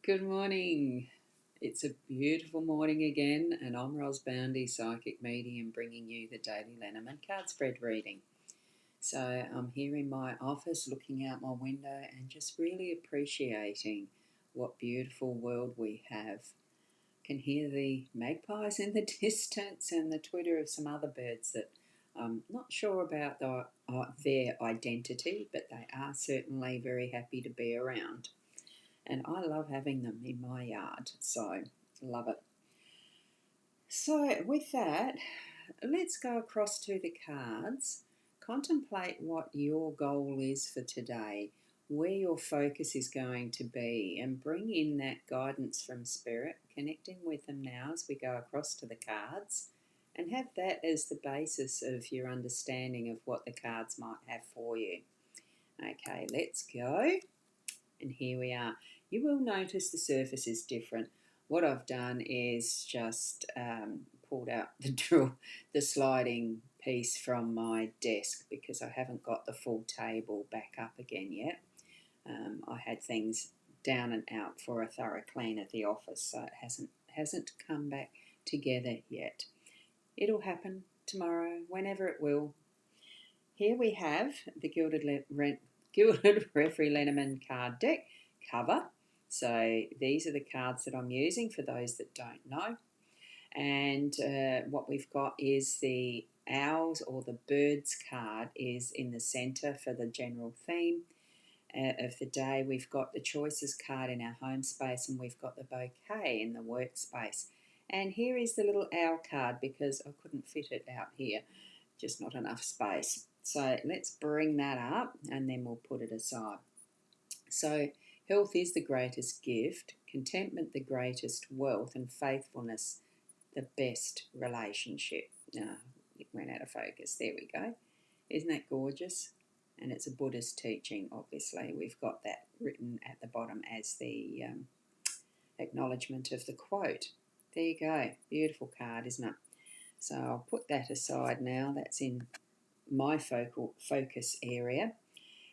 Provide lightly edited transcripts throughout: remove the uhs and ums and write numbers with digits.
Good morning. It's a beautiful morning again, and I'm Ros Boundy, psychic medium, bringing you the daily Lenormand card spread reading. So I'm here in my office looking out my window and just really appreciating what beautiful world we have. Can hear the magpies in the distance and the twitter of some other birds that I'm not sure about their identity, but they are certainly very happy to be around. And I love having them in my yard, so love it. So with that, let's go across to the cards. Contemplate what your goal is for today, where your focus is going to be, and bring in that guidance from Spirit, connecting with them now as we go across to the cards, and have that as the basis of your understanding of what the cards might have for you. Okay, let's go. And here we are. You will notice the surface is different. What I've done is just pulled out the sliding piece from my desk because I haven't got the full table back up again yet. I had things down and out for a thorough clean at the office, so it hasn't come back together yet. It'll happen tomorrow, whenever it will. Here we have the Gilded Referee Lenormand card deck cover. So these are the cards that I'm using for those that don't know. And what we've got is the owls or the birds card is in the centre for the general theme of the day. We've got the choices card in our home space, and we've got the bouquet in the workspace. And here is the little owl card because I couldn't fit it out here, just not enough space. So let's bring that up and then we'll put it aside. So health is the greatest gift, contentment the greatest wealth, and faithfulness the best relationship. It went out of focus. There we go. Isn't that gorgeous? And it's a Buddhist teaching, obviously. We've got that written at the bottom as the acknowledgement of the quote. There you go. Beautiful card, isn't it? So I'll put that aside now. That's in my focus area.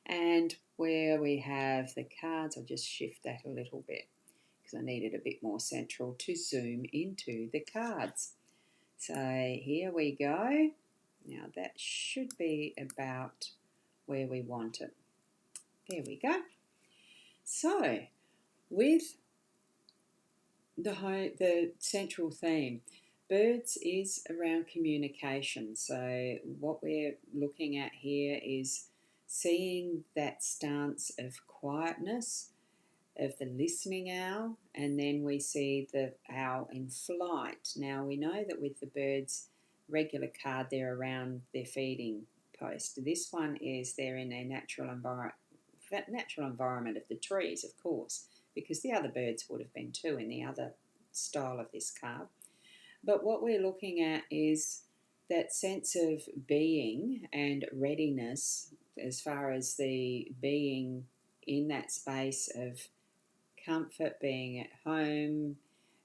And where we have the cards, I'll just shift that a little bit because I need it a bit more central to zoom into the cards. So here we go. Now that should be about where we want it. There we go. So with the central theme, birds is around communication. So what we're looking at here is seeing that stance of quietness, of the listening owl, and then we see the owl in flight. Now we know that with the birds regular card, they're around their feeding post. This one is they're in a natural environment of the trees, of course, because the other birds would have been too in the other style of this card. But what we're looking at is that sense of being and readiness as far as the being in that space of comfort, being at home,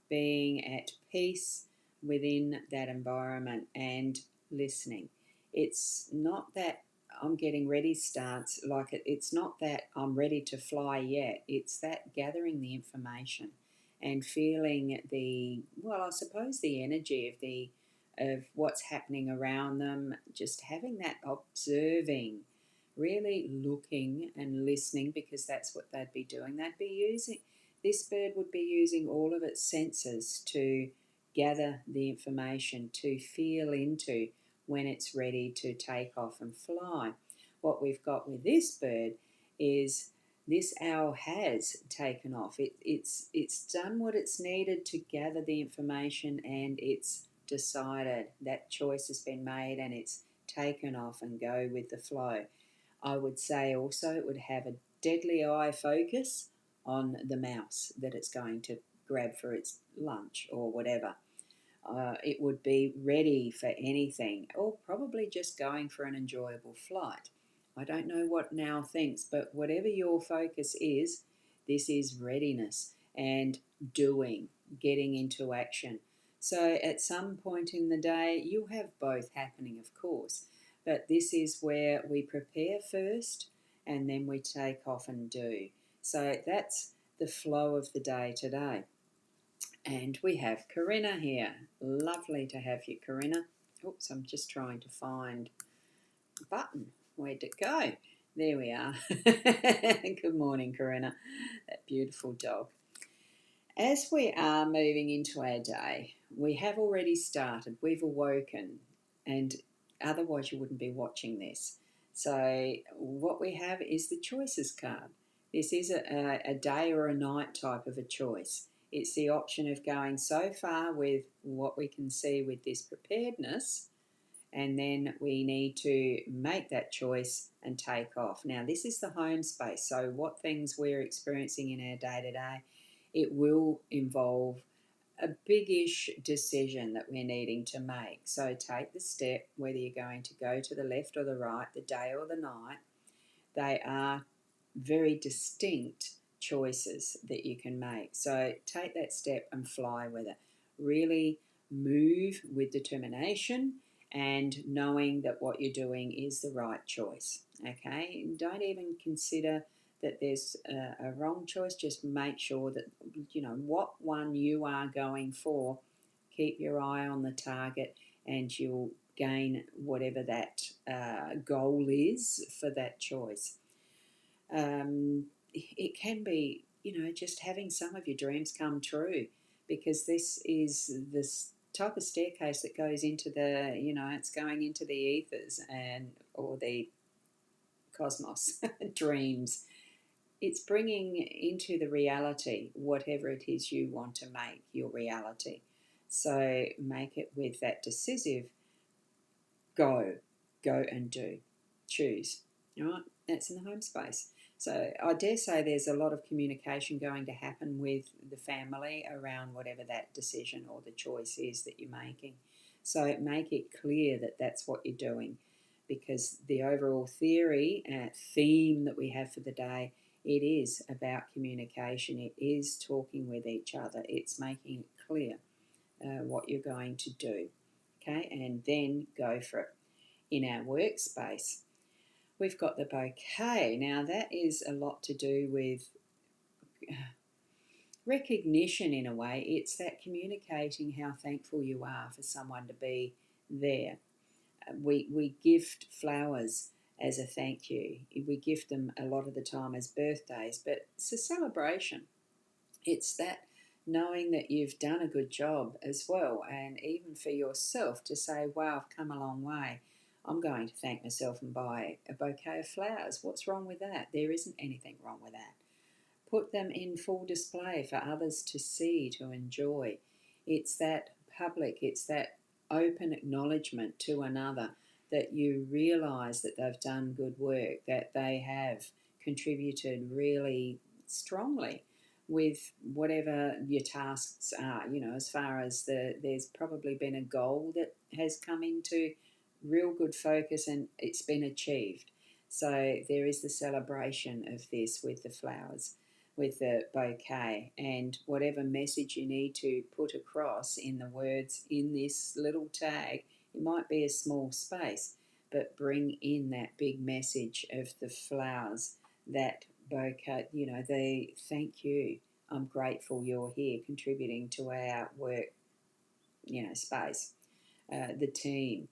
being at peace within that environment and listening. It's not that I'm getting ready stance, it's not that I'm ready to fly yet. It's that gathering the information and feeling I suppose the energy of what's happening around them, just having that observing, really looking and listening, because that's what they'd be doing. This bird would be using all of its senses to gather the information, to feel into when it's ready to take off and fly. What we've got with this bird is this owl has taken off. It's done what it's needed to gather the information, and it's decided that choice has been made, and it's taken off and go with the flow. I would say also it would have a deadly eye focus on the mouse that it's going to grab for its lunch or whatever. It would be ready for anything, or probably just going for an enjoyable flight. I don't know what now thinks, but whatever your focus is, this is readiness and doing, getting into action. So at some point in the day, you'll have both happening, of course, but this is where we prepare first and then we take off and do. So that's the flow of the day today. And we have Corinna here. Lovely to have you, Corinna. Oops, I'm just trying to find a button. Where'd it go? There we are. Good morning, Corinna. That beautiful dog. As we are moving into our day, we have already started. We've awoken, and otherwise you wouldn't be watching this. So what we have is the choices card. This is a day or a night type of a choice. It's the option of going so far with what we can see with this preparedness, and then we need to make that choice and take off. Now, this is the home space, so what things we're experiencing in our day-to-day, it will involve a big-ish decision that we're needing to make. So take the step, whether you're going to go to the left or the right, the day or the night. They are very distinct choices that you can make. So take that step and fly with it. Really move with determination and knowing that what you're doing is the right choice. Okay? And don't even consider that there's a wrong choice. Just make sure that, you know, what one you are going for, keep your eye on the target and you'll gain whatever that goal is for that choice. It can be, you know, just having some of your dreams come true, because this is this type of staircase that goes into the, you know, it's going into the ethers and or the cosmos dreams. It's bringing into the reality whatever it is you want to make your reality. So make it with that decisive go and do, choose. All right, that's in the home space. So I dare say there's a lot of communication going to happen with the family around whatever that decision or the choice is that you're making. So make it clear that that's what you're doing, because the overall theory theme that we have for the day, it is about communication. It is talking with each other. It's making it clear what you're going to do. Okay, and then go for it. In our workspace, we've got the bouquet. Now, that is a lot to do with recognition in a way. It's that communicating how thankful you are for someone to be there. We gift flowers as a thank you. We gift them a lot of the time as birthdays, but it's a celebration. It's that knowing that you've done a good job as well, and even for yourself to say, wow, I've come a long way. I'm going to thank myself and buy a bouquet of flowers. What's wrong with that? There isn't anything wrong with that. Put them in full display for others to see, to enjoy. It's that public, it's that open acknowledgement to another that you realise that they've done good work, that they have contributed really strongly with whatever your tasks are. You know, as far as there's probably been a goal that has come into real good focus and it's been achieved. So there is the celebration of this with the flowers, with the bouquet, and whatever message you need to put across in the words in this little tag. It might be a small space, but bring in that big message of the flowers, that bouquet, you know, the thank you. I'm grateful you're here contributing to our work, you know, space. The team,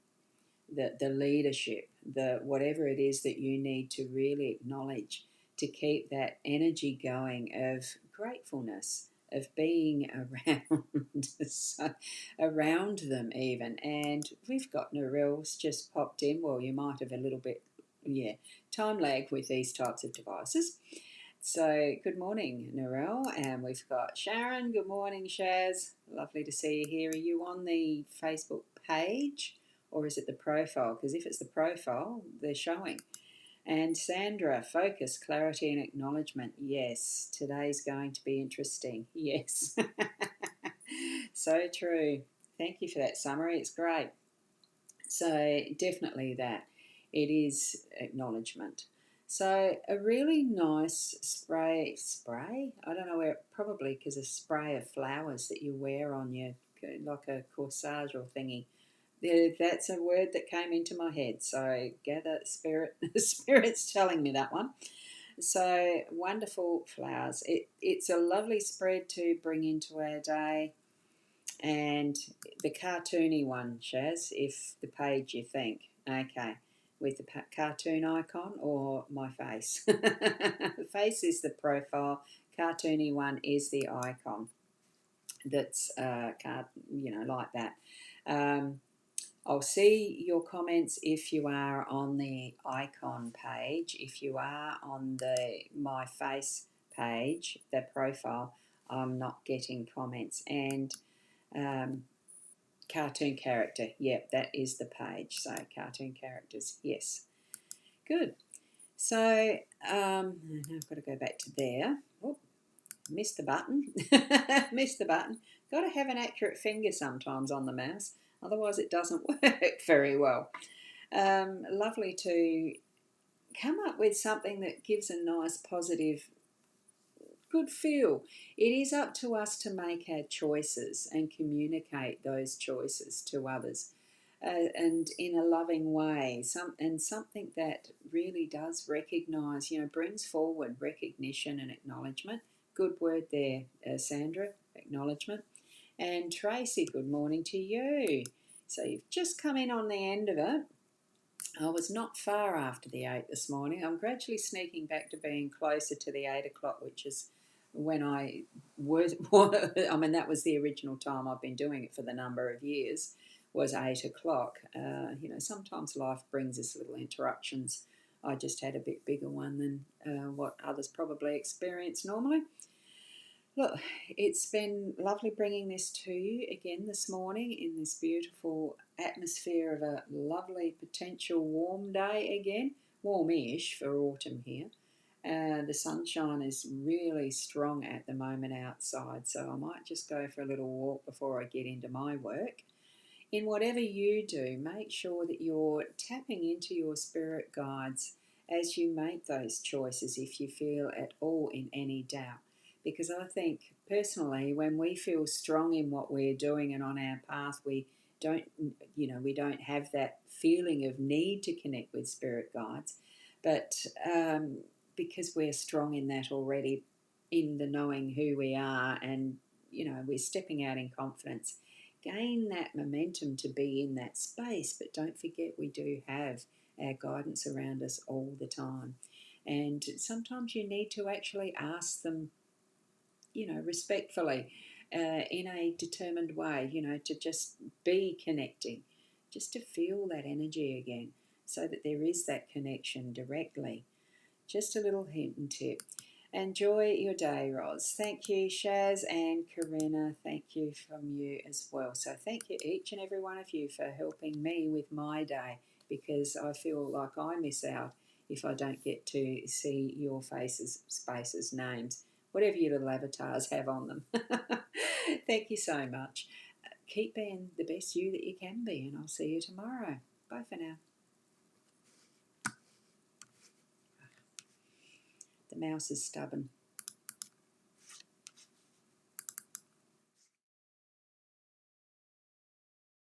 the leadership, the whatever it is that you need to really acknowledge to keep that energy going of gratefulness, of being around so, around them even. And we've got Narelle's just popped in. Well, you might have a little bit, time lag with these types of devices. So good morning, Narelle. And we've got Sharon. Good morning, Shaz. Lovely to see you here. Are you on the Facebook page or is it the profile? Because if it's the profile, they're showing. And Sandra, focus, clarity and acknowledgement. Yes, today's going to be interesting. Yes. So true. Thank you for that summary. It's great. So definitely that. It is acknowledgement. So a really nice spray, I don't know where, probably because a spray of flowers that you wear on your, like a corsage or thingy. That's a word that came into my head. So gather spirit, the spirit's telling me that one. So wonderful flowers. It's a lovely spread to bring into our day. And the cartoony one, Shaz, if the page you think, okay, with the cartoon icon or my face. The face is the profile, cartoony one is the icon. That's like that. Um, I'll see your comments if you are on the icon page. If you are on the my face page, the profile, I'm not getting comments. And cartoon character, yep, that is the page. So cartoon characters, yes, good. So now I've got to go back to there. Oh, missed the button. Missed the button. Got to have an accurate finger sometimes on the mouse, otherwise it doesn't work very well. Lovely to come up with something that gives a nice positive good feel. It is up to us to make our choices and communicate those choices to others, and in a loving way. Something that really does recognise, brings forward recognition and acknowledgement. Good word there, Sandra. Acknowledgement. And Tracy, good morning to you. So you've just come in on the end of it. I was not far after the 8 this morning. I'm gradually sneaking back to being closer to the 8 o'clock, which is when I was, I mean, that was the original time. I've been doing it for the number of years, was 8 o'clock. Sometimes life brings us little interruptions. I just had a bit bigger one than what others probably experience normally. Look, it's been lovely bringing this to you again this morning in this beautiful atmosphere of a lovely potential warm day again. Warmish for autumn here. The sunshine is really strong at the moment outside, so I might just go for a little walk before I get into my work. In whatever you do, make sure that you're tapping into your spirit guides as you make those choices if you feel at all in any doubt. Because I think personally, when we feel strong in what we're doing and on our path, we don't have that feeling of need to connect with spirit guides. But because we're strong in that already, in the knowing who we are, and we're stepping out in confidence, gain that momentum to be in that space. But don't forget, we do have our guidance around us all the time. And sometimes you need to actually ask them, respectfully, in a determined way, to just be connecting, just to feel that energy again, so that there is that connection directly. Just a little hint and tip. Enjoy your day, Roz. Thank you, Shaz and Karina. Thank you from you as well. So thank you, each and every one of you, for helping me with my day, because I feel like I miss out if I don't get to see your faces, spaces, names, whatever your little avatars have on them. Thank you so much. Keep being the best you that you can be, and I'll see you tomorrow. Bye for now. The mouse is stubborn.